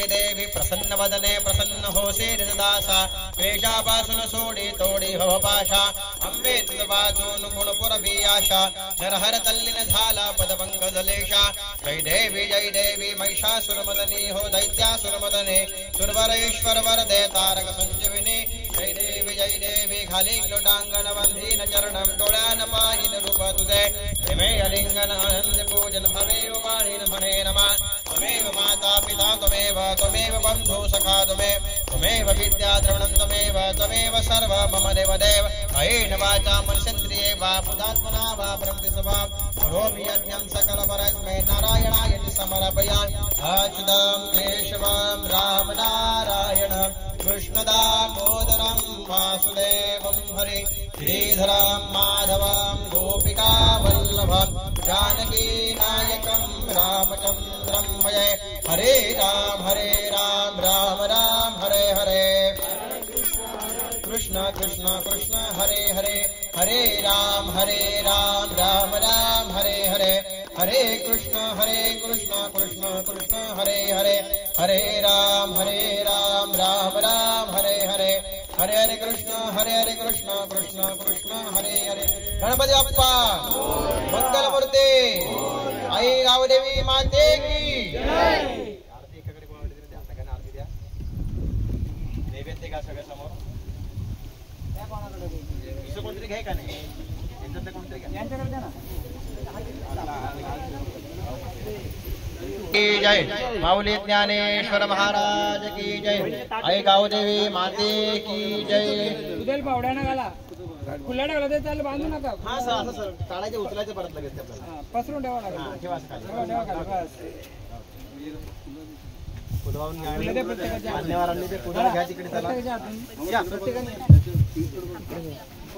देवी प्रसन्न वदने प्रसन्न होसे दासा क्लेशापासून सोडी तोडी भव पाशा अंबे तुझ वाचून गुणपुरवी आशा नरहर तल्लीन झाला पदभंग जलेशा जय देवी महिषासुरमदनी हो दैत्यासुरमदने सुरवर ईश्वर वरदे तारक संजीविनी जय देवी खाली लोटांगण बंधीन चरणम डोळ्यान पाहिन रूप तुझे प्रेमे अलिंगन आनंद पूजन भवे वाणीन म्हणे नमा त्वमेव माता पिता त्वमेव बंधु सखा त्वमेव विद्या द्रवणं त्वमेव सर्व मम देव अयेन वाचा मनसेन्द्रिये वा बुधात्मना वा प्रकृतिस्वभाव करोमि यज्ञं सकल परस्मै नारायणाय समर्पयामि अच्युतं केशवं राम नारायण कृष्णदामोदरं वासुदेवं हरे श्रीधरं माधवं गोपिका वल्लभं जानकी नायकं रामचन्द्रं भजे हरे राम राम राम हरे हरे कृष्ण कृष्ण कृष्ण हरे हरे हरे राम राम राम हरे हरे हरे कृष्ण कृष्ण कृष्ण हरे हरे हरे राम राम राम हरे हरे हरे हरे कृष्ण कृष्ण कृष्ण हरे हरे गणपती बाप्पा मंगलमूर्ती आई गावदेवी माते की आरती एकाकडे कोणाकडे द्या सगळ्यांना आरती द्या नैवेद्य का सगळ्या समोर त्या कोणाकडे दुसरं कोणतरी घ्याय का नाही यांच्यातलं कोणतरी घ्या यांच्याकडे द्या ना जय माऊली ज्ञानेश्वर महाराज की जय आई गावदेवी माते की जय उद्या पावड्यानं घाला खुल्या ठेवला ते त्याला बांधू नका हा सर असं सर काढायचे उचलायचे परत लगेच आपल्याला पसरून ठेवा लागेल ठेवा खाली ठेवा खाली बस मान्यवरांनी ते पुढे घ्या तिकडे चला या प्रत्येकाने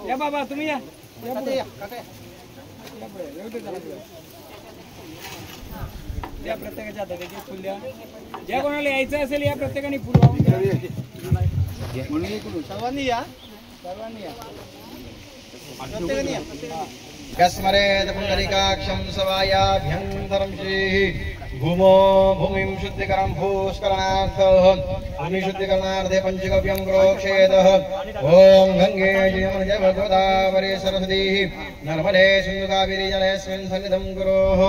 या बाबा तुम्ही या काका या प्रत्येकाच्या हातात एक फुल द्या ज्या कोणाला यायचं असेल या प्रत्येकाने फुल वाहून द्या सर्वांनी या सर्वांनी या प्रत्येकाने या यस्मरेद पुंडरीकाक्षं सवायाभ्यन्तरं श्रीः भूमो भूमिं शुद्धिकरं भूस्खलनार्थः भूमि शुद्धिकरणार्थे पंचगव्यं प्रोक्षेतः ओम गंगे यमुने गोदावरी सरस्वती नर्मदे सिन्धु कावेरी जलेऽस्मिन् सन्निधं कुरुः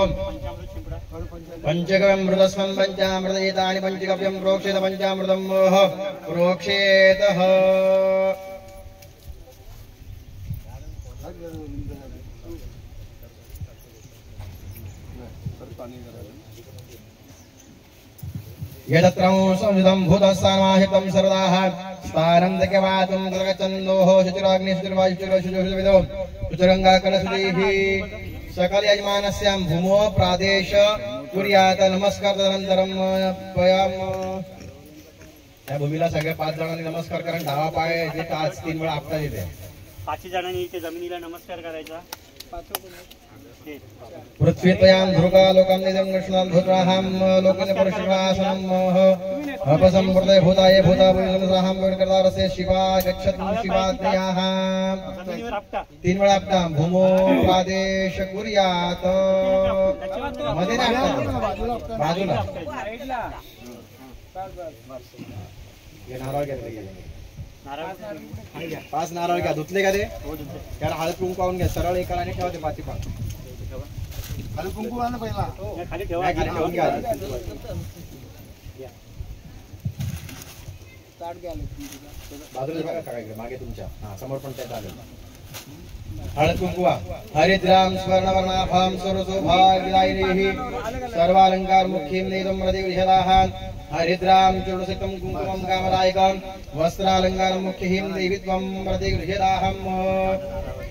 पंचगव्यं मृतस्वं पंचामृतैतानि पंचगव्यं प्रोक्षेत पंचामृतं प्रोक्षेतः यदत्रं संयुतं भूतस्थानमाहितं सर्वदाः स्थानं दक्यवातुं तदगच्छन्दोः शुचिराग्निशुचिर्वायुशुचिरशुचिरविदो शुचिरङ्गाकलशुचिः सकल यजमानस्यां भूमो प्रादेश कुर्यात नमस्कार तदनंतरम पयाम या भूमीला सगळ्या 5 जणांनी नमस्कार करा डावा पाय जे 3 वेळा आपटा येते 5 जणांनी इथे जमिनीला नमस्कार करायचा पृथ्वीतयां ध्रुका लोकं निजं कृष्णं भूतराहं लोकस्य परशुरासनं अपसंवर्धय भूताय भूताभूतसहं विकर्तारस्य शिवा गच्छतु शिवात्मयाः 3 वेळा आपटा भूमो प्रादेश कुर्यात मध्ये नाही बाजूला ये नारळ घ्या 5 नारळ घ्या धुतले का ते त्याला हळद कुंकू लावून घ्या सरळ एका लाईनीत ठेवा ते पाठी पाच हळद कुंकू आणा पहिला खाली ठेवा खाली ठेवून घ्या स्टार्ट घ्या बाजूला बघा काय मागे तुमच्या हां समर्पण त्यात आलं हळद कुंकुवा हरिद्राम स्वर्णवर्णाभां सर्वसौभाग्यदायिनीः सर्वालंकार मुख्यं नेदं रतिविषदाः हरिद्राम चूर्णसिक्तं कुंकुमं कामदायकं वस्त्रालंकारं मुख्यं देवीत्वं रतिविषदाहं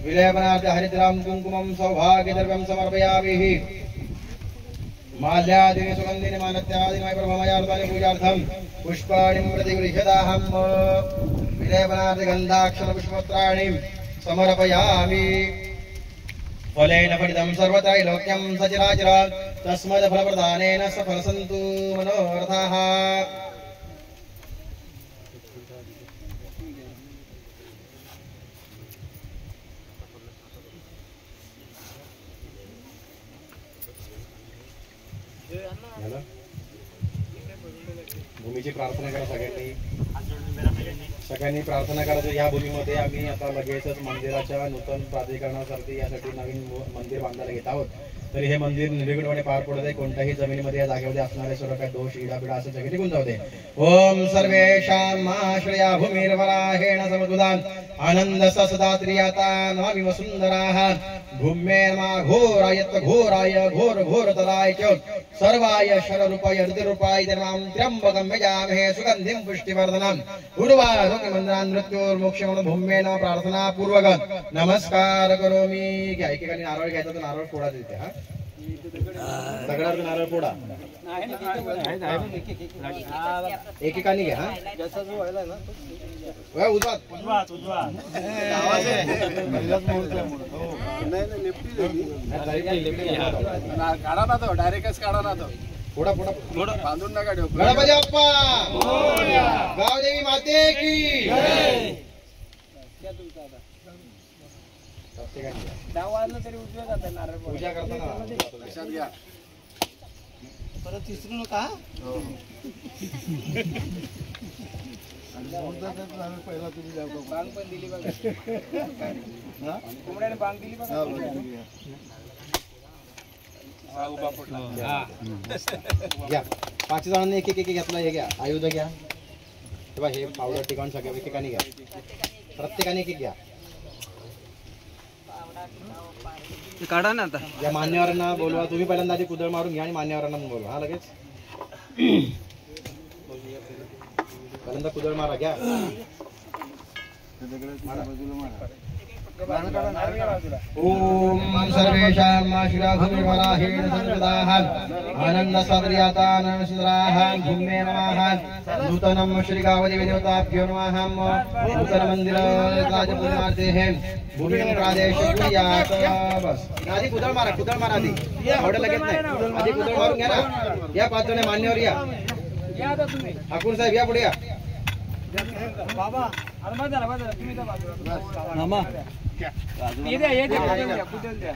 विलेपनार्थ हरिद्राम कुंकुमं सौभाग्यद्रव्यं समर्पयामि माल्यादीनि सुगन्धिनि मानत्यादीनि प्रभमयार्थानि पूजार्थं पुष्पाणि प्रतिगृह्यताहं विलेपनार्थ गन्धाक्षर पुष्पपत्राणि समर्पयामि फलेन फलितं सर्वत्रैलोक्यं सचराचर तस्मात् फलप्रदानेन सफलसन्तु मनोरथाः भूमीची प्रार्थना करा सगळ्यांनी प्रार्थना करायचं या भूमीमध्ये आम्ही आता लगेचच मंदिराच्या नूतन प्राधिकरणासाठी यासाठी नवीन मंदिर बांधायला घेत आहोत तरी हे मंदिर निर्विघ्नपणे पार पडत आहे कोणत्याही जमिनीमध्ये या जागेमध्ये असणारे सर्व काही दोष इडापिडा असं सगळे निघून जाऊ दे ओम सर्वेषां माश्रया भूमिर्वराहेण समद्भुतान् आनंद सदात्रियाता नमामि वसुंधराः भूम्ये नमः घोरायत घोराय घोर घोरतराय च सर्वाय शररूपाय हृदयरूपाय नमां त्र्यंबकं यजामहे सुगन्धिं पुष्टिवर्धनम् उर्वारुकमन्त्रान् मृत्योर्मोक्षं भूम्ये नमः प्रार्थना पूर्वक नमस्कार करोमि घ्या एकेकाने नारळ घ्यायचा तर नारळ फोडा देते हा दगडावर नारळ फोडा एकेकाने घ्या हा जसा जो व्हायला ना उजवा आवाज आहे पहिलाच मुहूर्त आहे नाही लेफ्टी काढा ना तो डायरेक्टच काढा ना तो फोडा फोडा फोडा बांधून नका ठेव गणपती बाप्पा मोरया गावदेवी माते की जय क्या तुमचा आता डावाला तरी उजव्या जातात नारळ पूजा करताना लक्षात घ्या परत तिसरू नका पहिला तुम्ही जातो बांग पण दिली बघा कोंबड्याने बांग दिली बघा घ्या 5 जणांनी एक एक एक घेतला हे घ्या आयुध घ्या तेव्हा हे पावडर ठिकाण सगळं एकेकाने घ्या प्रत्येकाने एक एक घ्या काढा ना आता या मान्यवरांना बोलवा तुम्ही पहिल्यांदा आधी कुदळ मारून घ्या आणि मान्यवरांना बोलवा हा लगेच पहिल्यांदा कुदळ मारा घ्या ओम सर्वेषां माशिराघुर्वराहेण संप्रदाः आनन्दसाद्रियातानन्दसुराः भूम्ये नमः नूतनं श्रीगावदेवदेवताभ्यो नमः नूतनमन्दिरराजपूजनार्थे भूमिं प्रादेश कुर्यात् बस आधी कुदळ मारा आधी एवढं लगेच नाही आधी कुदळ मारून घ्या ना या 5 जण मान्यवर या ठाकूर साहेब या पुढे या बाबा बस झाला तुम्ही त्या बाजूला ये द्या ये द्या कुठेल द्या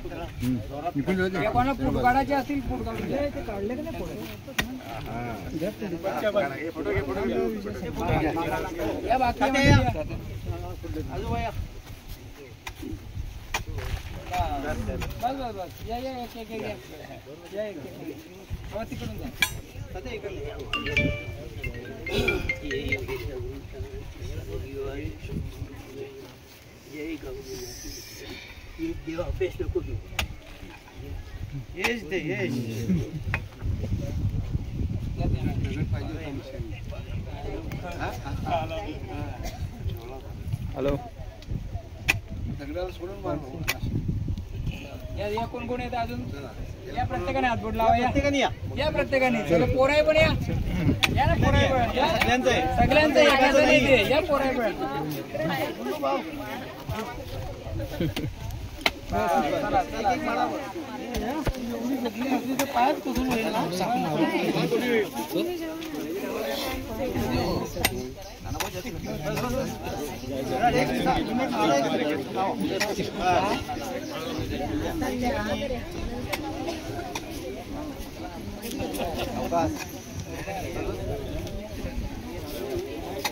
या कोणाला फूट काढायचे असतील फूट काढून द्या ते काढले का नाही पुढे या बाकी बस या या एक या एक तिकडून हॅलो या कोण कोण येतं अजून या प्रत्येकाने हातबोट लावा या प्रत्येकाने चला पोराय पण या ना पोराय पण सगळ्यांचं एकाचं नाही ते या पोराय पण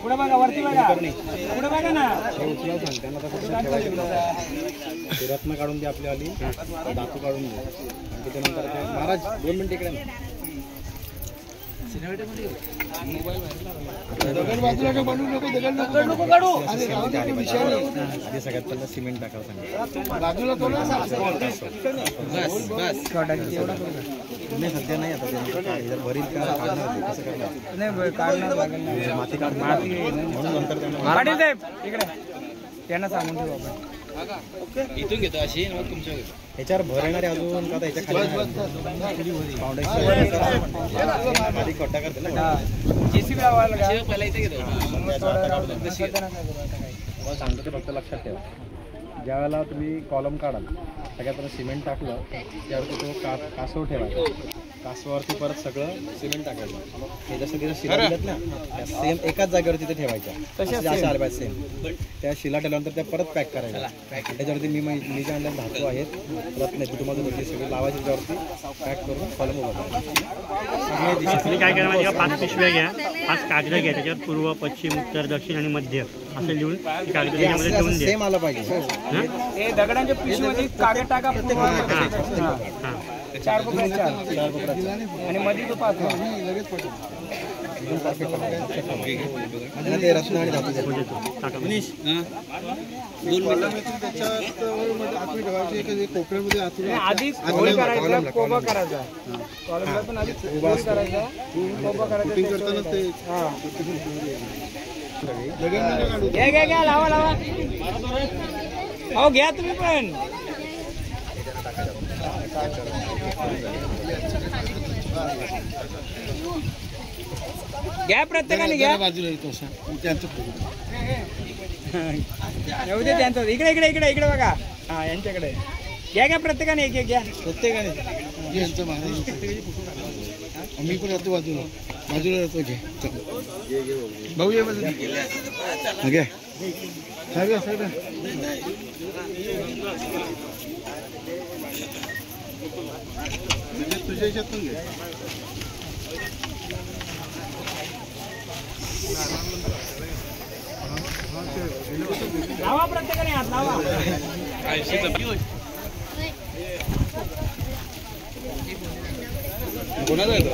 पुढे बघा वरती बघा पुढे बघा ना रत्न काढून दे आपल्यावाली धातू काढून दे आणि त्याच्यानंतर महाराज 2 मिनिट इकडे सगळ्यात पहिला सिमेंट टाकायला सध्या नाही आता भरील माती म्हणून नंतर इकडे त्यांना सांगून देऊ आपण इथून घेतो अशी तुमच्या याच्यावर भर येणारे अजून का याच्या खाली खड्डा करते ना जेसीबी लावायला सांगतो ते फक्त लक्षात ठेवा ज्या वेळेला तुम्ही कॉलम काढाल सगळ्यात पहिलं सिमेंट टाकलं त्यावरती तो कासव ठेवायचा कासवावरती परत सगळं सिमेंट टाकायचं हे जसं तिथं शिला दिल्यात ना त्या सेम एकाच जागेवर तिथे ठेवायच्या तशा आल्या पाहिजे सेम त्या शिला ठेवल्यानंतर त्या परत पॅक करायच्या त्याच्यावरती मी ज्या आणल्या धातू आहेत रत्न आहेत तुम्हाला दोघी सगळे लावायचे त्याच्यावरती पॅक करून कॉलम उभा तुम्ही काय करा माहिती का 5 पिशव्या घ्या 5 कागद घ्या त्याच्यावर पूर्व पश्चिम उत्तर दक्षिण आणि मध्य असं लिहून कागद त्याच्यामध्ये ठेवून द्या सेम आलं पाहिजे हे दगडांच्या पिशवीमध्ये कागद टाका 4 कोपऱ्यात 4 आणि मध्ये तो 5 ते रत्न आणि धातू आधी होल करायचा कोबा करायचा कॉलमला पण आधी होल करायचा कोबा करायचा घ्या लावा लावा हो घ्या तुम्ही पण घ्या प्रत्येकाने घ्या बाजूला येतो येऊ दे त्यांचं इकडे इकडे इकडे इकडे बघा हा यांच्याकडे घ्या घ्या प्रत्येकाने एक एक घ्या प्रत्येकाने यांचं मी पण राहतो बाजूला बाजूला राहतो घे भाऊ ये बाजूला घ्या तुझ्या याच्यातून घे लावा प्रत्येकाने हात लावा कोणाला येतो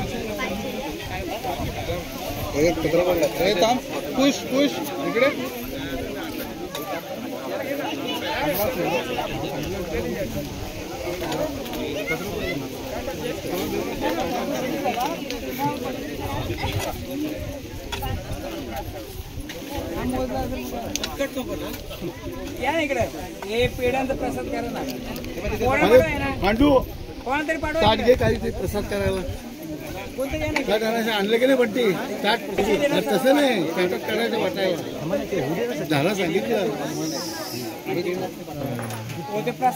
एक टुकडा पडला थांब पुश पुश इकडे या इकडे हे पेढ्यांचा प्रसाद करा ना पांडू कोणाला तरी पाठवा ताट घे काही प्रसाद करायला कोणतं घ्या ताट आणायचं आणलं की नाही बंटी ताट तसं नाही ताटात काढायचं वाटायला झाला सांगितलं प्रसाद